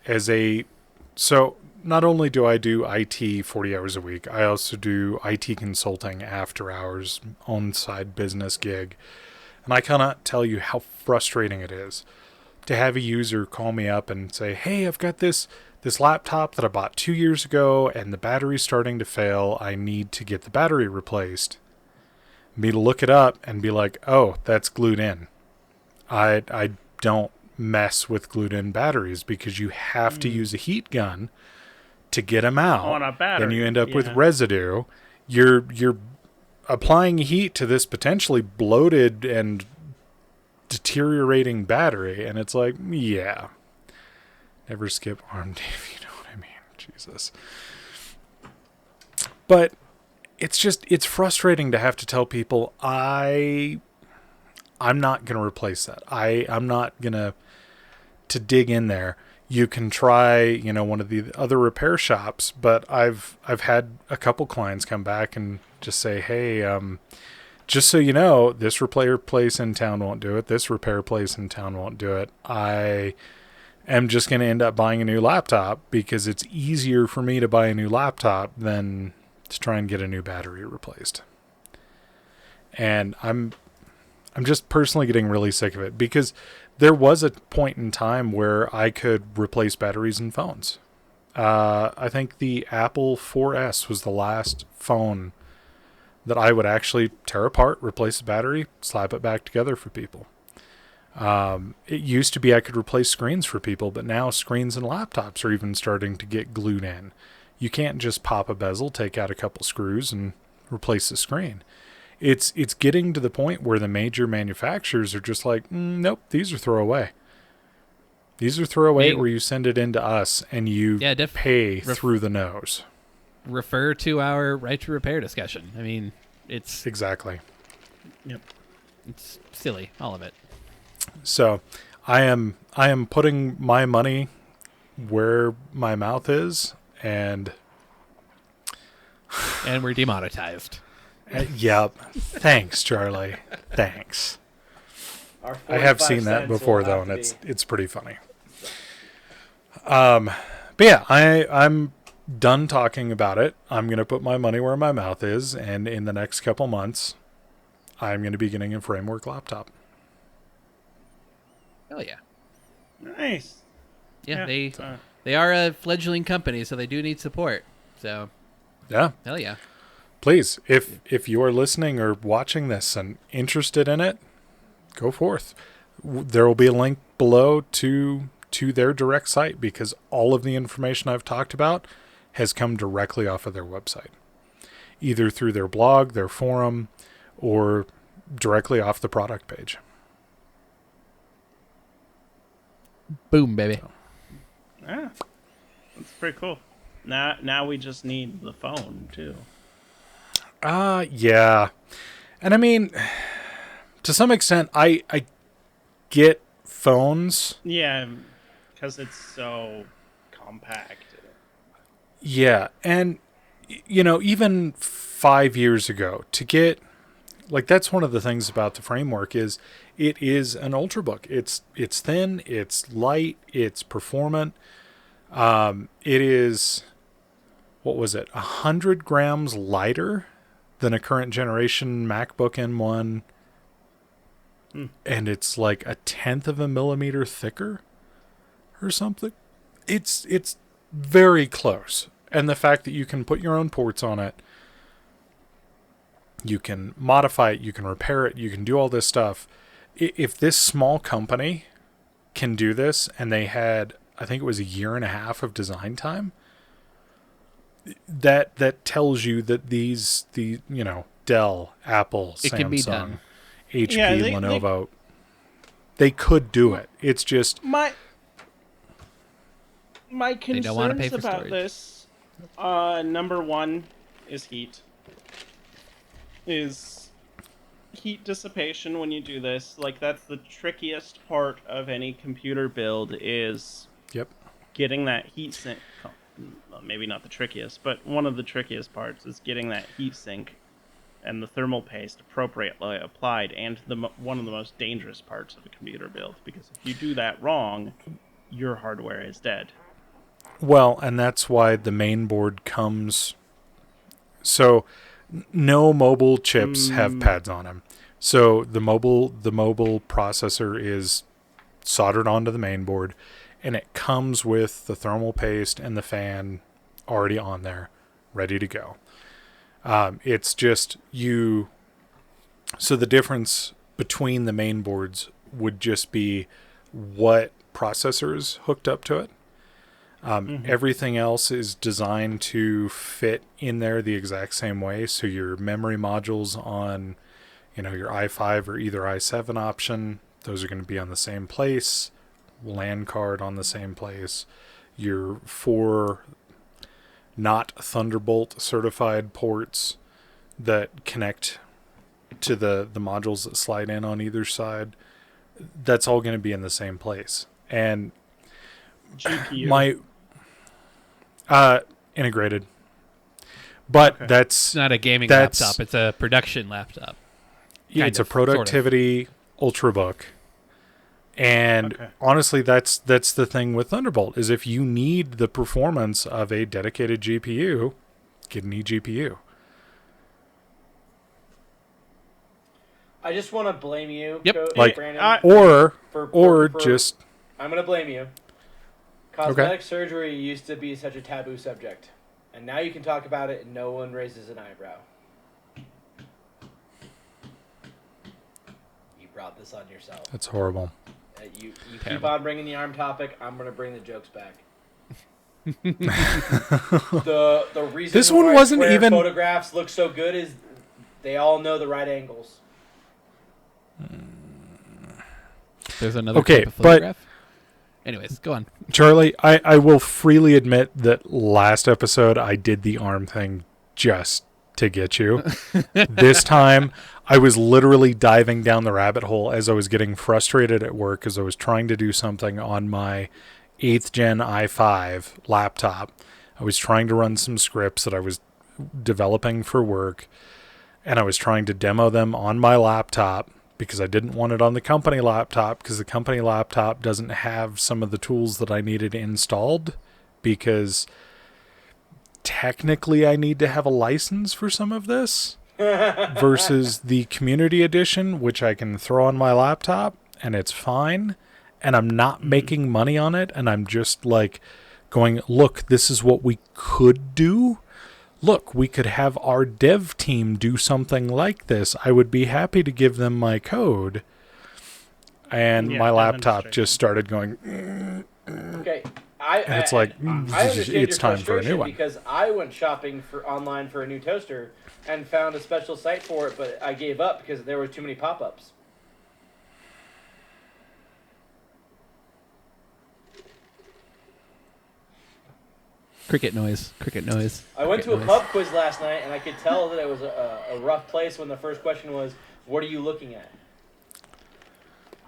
D: so not only do I do IT 40 hours a week, I also do IT consulting after hours, on-side business gig. And I cannot tell you how frustrating it is to have a user call me up and say, hey, I've got this laptop that I bought 2 years ago and the battery's starting to fail. I need to get the battery replaced. Me to look it up and be like, oh, that's glued in. I don't mess with glued in batteries because you have to use a heat gun to get them out.
A: On a battery.
D: Then you end up with residue. You're applying heat to this potentially bloated and deteriorating battery, and it's like, yeah, never skip ARM day, if you know what I mean. Jesus. But it's frustrating to have to tell people I'm not going to replace that. I'm not going to dig in there. You can try, one of the other repair shops, but I've had a couple clients come back and just say, hey, just so you know, this repair place in town won't do it. This repair place in town won't do it. I am just going to end up buying a new laptop because it's easier for me to buy a new laptop than to try and get a new battery replaced. And I'm just personally getting really sick of it because there was a point in time where I could replace batteries in phones. I think the Apple 4S was the last phone that I would actually tear apart, replace the battery, slap it back together for people. It used to be I could replace screens for people, but now screens and laptops are even starting to get glued in. You can't just pop a bezel, take out a couple screws, and replace the screen. It's getting to the point where the major manufacturers are just like, nope, these are throwaway. These are throwaway, where you send it in to us and you pay through the nose.
B: Refer to our right to repair discussion. I mean, it's
D: exactly.
A: Yep.
B: It's silly, all of it.
D: So, I am putting my money where my mouth is, and
B: we're demonetized.
D: Yep. Thanks, Charlie. Thanks. I have seen that before, though, and it's pretty funny. But yeah, I'm done talking about it. I'm going to put my money where my mouth is, and in the next couple months, I'm going to be getting a Framework laptop.
B: Hell yeah.
A: Nice.
B: Yeah, they are a fledgling company, so they do need support. So,
D: yeah.
B: Hell yeah.
D: Please, if you are listening or watching this and interested in it, go forth. There will be a link below to their direct site, because all of the information I've talked about has come directly off of their website, either through their blog, their forum, or directly off the product page.
B: Boom, baby.
D: So.
A: Yeah, that's pretty cool. Now we just need the phone too.
D: Yeah. And I mean, to some extent, I get phones.
A: Yeah, because it's so compact.
D: Yeah, and, even 5 years ago, to get, that's one of the things about the Framework is it is an Ultrabook. It's thin, it's light, it's performant. It is, 100 grams lighter than a current generation MacBook M1, and it's like a 1/10 of a millimeter thicker or something. It's very close. And the fact that you can put your own ports on it, you can modify it, you can repair it, you can do all this stuff. If this small company can do this, and they had, I think it was 1.5 years of design time, that tells you that the Dell, Apple,
B: it can be done.
D: Samsung, HP, Lenovo, they could do it. It's just
A: my concerns about this. Number one is heat. Is heat dissipation when you do this. That's the trickiest part of any computer build, is getting that heat sink. Well, maybe not the trickiest, but one of the trickiest parts is getting that heat sink and the thermal paste appropriately applied, and one of the most dangerous parts of a computer build, because if you do that wrong, your hardware is dead.
D: Well, and that's why the main board comes. So, no mobile chips have pads on them. So the mobile processor is soldered onto the main board, and it comes with the thermal paste and the fan already on there, ready to go. It's just you. So the difference between the main boards would just be what processors hooked up to it. Everything else is designed to fit in there the exact same way. So your memory modules on, your i5 or either i7 option, those are going to be on the same place. LAN card on the same place. Your 4 not Thunderbolt certified ports that connect to the modules that slide in on either side, that's all going to be in the same place. And
A: GPU.
D: Integrated. But that's
B: it's not a gaming laptop, it's a production laptop.
D: It's a productivity Ultrabook. And honestly, that's the thing with Thunderbolt, is if you need the performance of a dedicated GPU, get an eGPU.
C: I just want to blame you,
D: Brandon, or just.
C: I'm going to blame you. Cosmetic surgery used to be such a taboo subject, and now you can talk about it and no one raises an eyebrow. You brought this on yourself.
D: That's horrible.
C: You keep
B: Terrible.
C: on bringing the arm topic. I'm going to bring the jokes back. the reason
D: This one
C: why
D: wasn't
C: square
D: even-
C: photographs look so good is they all know the right angles.
B: There's another
D: Okay,
B: type of
D: but-
B: photograph. Anyways, go on.
D: Charlie, I will freely admit that last episode I did the arm thing just to get you. This time, I was literally diving down the rabbit hole as I was getting frustrated at work as I was trying to do something on my 8th gen i5 laptop. I was trying to run some scripts that I was developing for work, and I was trying to demo them on my laptop because I didn't want it on the company laptop because the company laptop doesn't have some of the tools that I needed installed because technically I need to have a license for some of this versus the community edition, which I can throw on my laptop and it's fine. And I'm not making money on it. And I'm just like going, look, this is what we could do. Look, we could have our dev team do something like this. I would be happy to give them my code. And
A: Yeah,
D: my laptop
A: demonstrate.
D: just started going,
C: Okay.
D: and it's like,
C: I understand
D: it's
C: your
D: time for a new
C: frustration
D: one.
C: because I went shopping online for a new toaster and found a special site for it, but I gave up because there were too many pop-ups.
B: Cricket noise. Cricket noise.
C: I went to
B: Cricket
C: a
B: noise.
C: pub quiz last night, and I could tell that it was a rough place when the first question was, "What are you looking at?"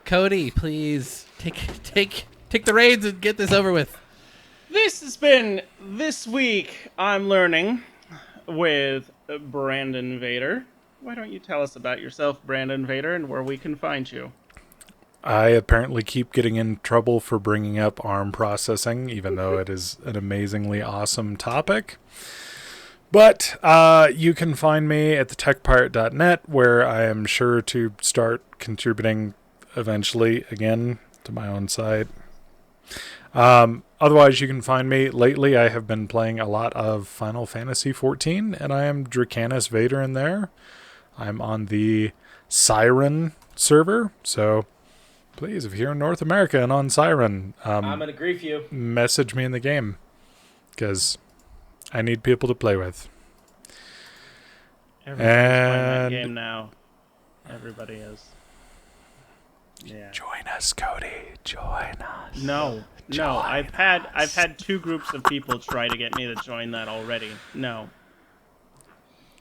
B: Cody, please take the reins and get this over with.
A: This has been This Week I'm Learning with Brandon Vader. Why don't you tell us about yourself, Brandon Vader, and where we can find you?
D: I apparently keep getting in trouble for bringing up ARM processing, even though it is an amazingly awesome topic. But you can find me at thetechpirate.net, where I am sure to start contributing eventually again to my own site. Otherwise, you can find me. Lately, I have been playing a lot of Final Fantasy XIV, and I am Dracanis Vader in there. I'm on the Siren server, so please, if you're in North America and on Siren,
C: I'm gonna grief you.
D: message me in the game, because I need people to play with.
A: Everybody's playing that
D: And-
A: game now. Everybody is. Yeah.
D: Join us, Cody. Join us.
A: No. I've had two groups of people try to get me to join that already. No.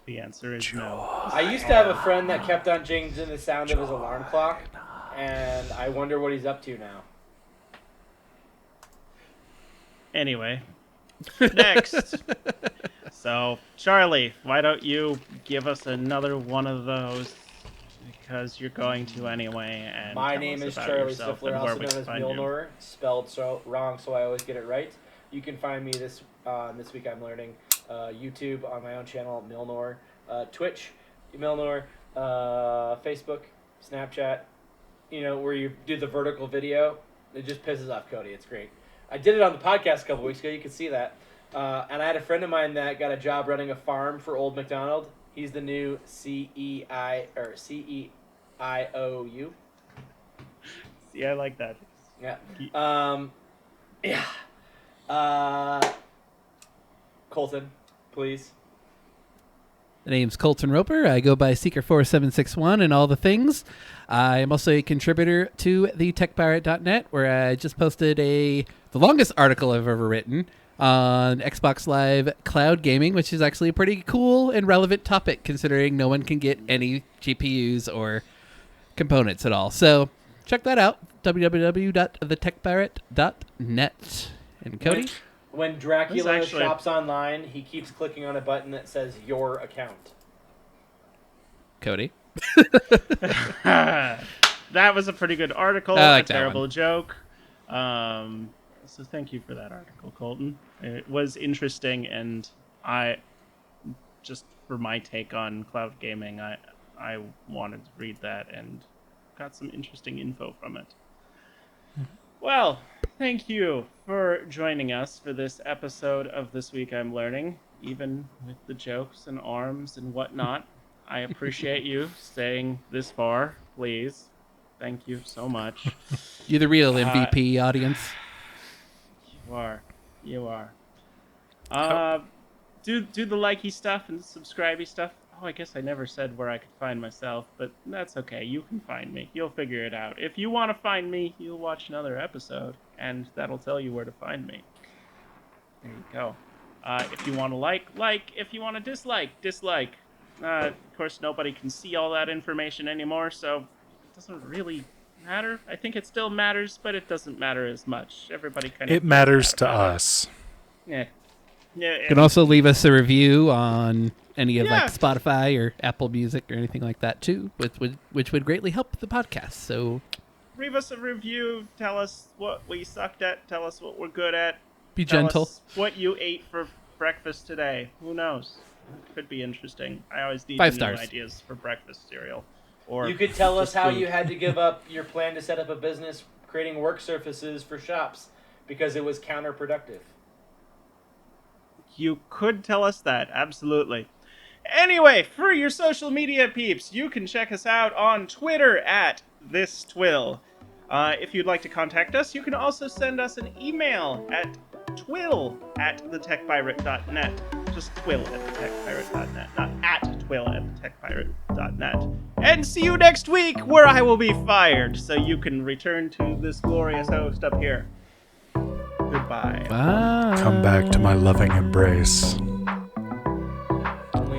A: The answer is no.
C: I used to have a friend that kept on changing the sound of his alarm clock, and I wonder what he's up to now.
A: Anyway, next. So, Charlie, why don't you give us another one of those? Because you're going to anyway. And
C: My
A: tell
C: name
A: us
C: is
A: about
C: Charlie
A: yourself
C: Stiffler,
A: and where
C: also
A: we
C: known
A: can
C: as
A: find you.
C: Milnor, spelled so wrong, so I always get it right. You can find me this week I'm learning YouTube on my own channel, Milnor, Twitch, Milnor, Facebook, Snapchat. You know, where you do the vertical video. It just pisses off Cody. It's great. I did it on the podcast a couple weeks ago. You can see that. And I had a friend of mine that got a job running a farm for Old McDonald. He's the new CEIOU.
A: Yeah, I like that.
C: Yeah. Colton, please.
B: The name's Colton Roper. I go by Seeker4761 and all the things. I am also a contributor to the TechPirate.net, where I just posted the longest article I've ever written on Xbox Live cloud gaming, which is actually a pretty cool and relevant topic considering no one can get any GPUs or components at all. So check that out, www.thetechpirate.net. And Cody?
C: When Dracula
A: This actually-
C: shops online, he keeps clicking on a button that says your account.
B: Cody?
A: That was a pretty good article.
B: I like
A: a
B: that
A: terrible
B: one.
A: joke. So thank you for that article, Colton. It was interesting, and I just for my take on cloud gaming, I wanted to read that and got some interesting info from it. Well, thank you for joining us for this episode of This Week I'm Learning, even with the jokes and arms and whatnot. I appreciate you staying this far, please. Thank you so much.
B: You're the real MVP, audience.
A: You are. Do the likey stuff and subscribey stuff. Oh, I guess I never said where I could find myself, but that's okay. You can find me. You'll figure it out. If you want to find me, you'll watch another episode, and that'll tell you where to find me. There you go. If you want to like. If you want to dislike. Of course, nobody can see all that information anymore, so it doesn't really matter. I think it still matters, but it doesn't matter as much. Everybody kind of...
D: It matters to us.
A: Yeah.
B: You can also leave us a review on any of like Spotify or Apple Music or anything like that too, which would greatly help the podcast. So
A: leave us a review. Tell us what we sucked at. Tell us what we're good at.
B: Be
A: Tell
B: gentle.
A: us what you ate for breakfast today. Who knows? Could be interesting. I always need
B: 5
A: new
B: stars.
A: ideas for breakfast cereal. Or
C: You could tell us
A: just
C: how
A: food.
C: you had to give up your plan to set up a business creating work surfaces for shops because it was counterproductive.
A: You could tell us that, absolutely. Anyway, for your social media peeps, you can check us out on Twitter at THISTWIL. If you'd like to contact us, you can also send us an email at twil@thetechpirate.net. Just twil@thetechpirate.net, not at twil@thetechpirate.net. And see you next week, where I will be fired, so you can return to this glorious host up here. Goodbye.
B: Bye.
D: Come back to my loving embrace.
C: Only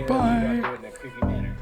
C: that
D: Bye.
C: you don't do it in a creepy manner.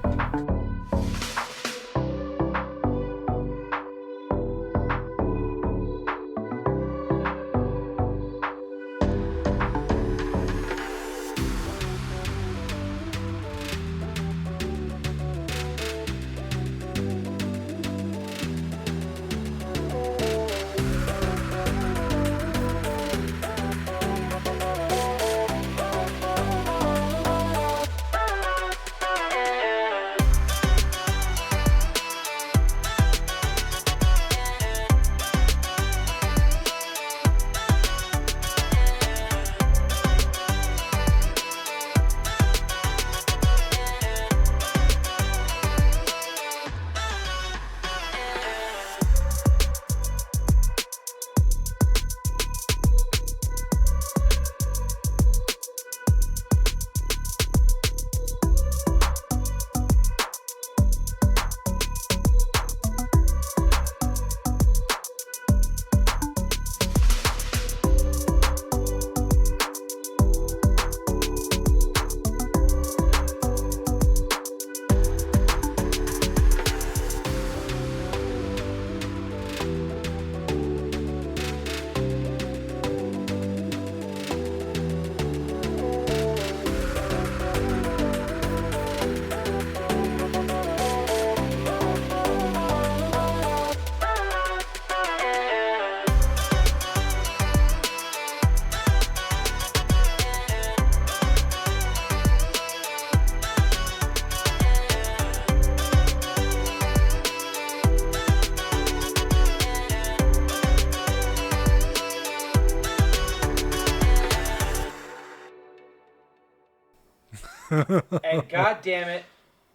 C: And god damn it,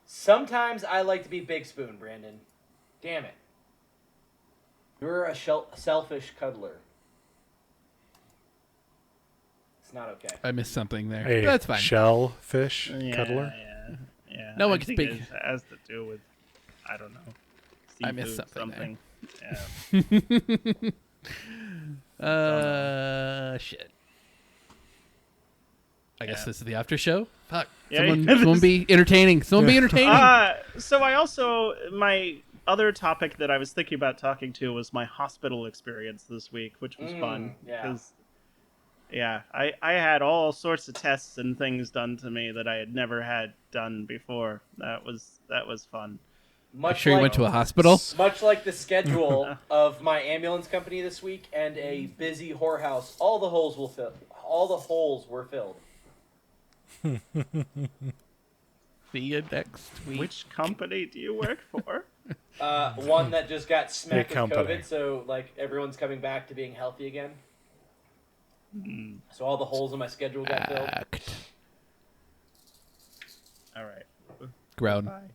C: sometimes I like to be Big Spoon, Brandon. Damn it. You're a selfish cuddler. It's not okay.
B: I missed something there.
D: A
B: That's fine.
D: shellfish cuddler.
A: Yeah.
B: No one
A: I
B: can
A: think
B: speak.
A: It has to do with, I don't know.
B: I missed
A: seafood,
B: something
A: Yeah.
B: Shit. I guess this is the after show. Fuck.
A: Yeah,
B: Someone be entertaining. Someone be entertaining.
A: So I also, my other topic that I was thinking about talking to was my hospital experience this week, which was fun.
C: Yeah.
A: 'Cause, yeah, I had all sorts of tests and things done to me that I had never had done before. That was fun.
C: Much
B: Sure you
C: like,
B: went to a hospital?
C: Much like the schedule of my ambulance company this week and a busy whorehouse, all the holes were filled.
B: See you next week.
A: Which company do you work for?
C: One that just got smacked
D: Big
C: with
D: company.
C: COVID, so like everyone's coming back to being healthy again. So all the holes in my schedule got filled.
B: Act.
A: All right.
B: Ground.
A: Bye.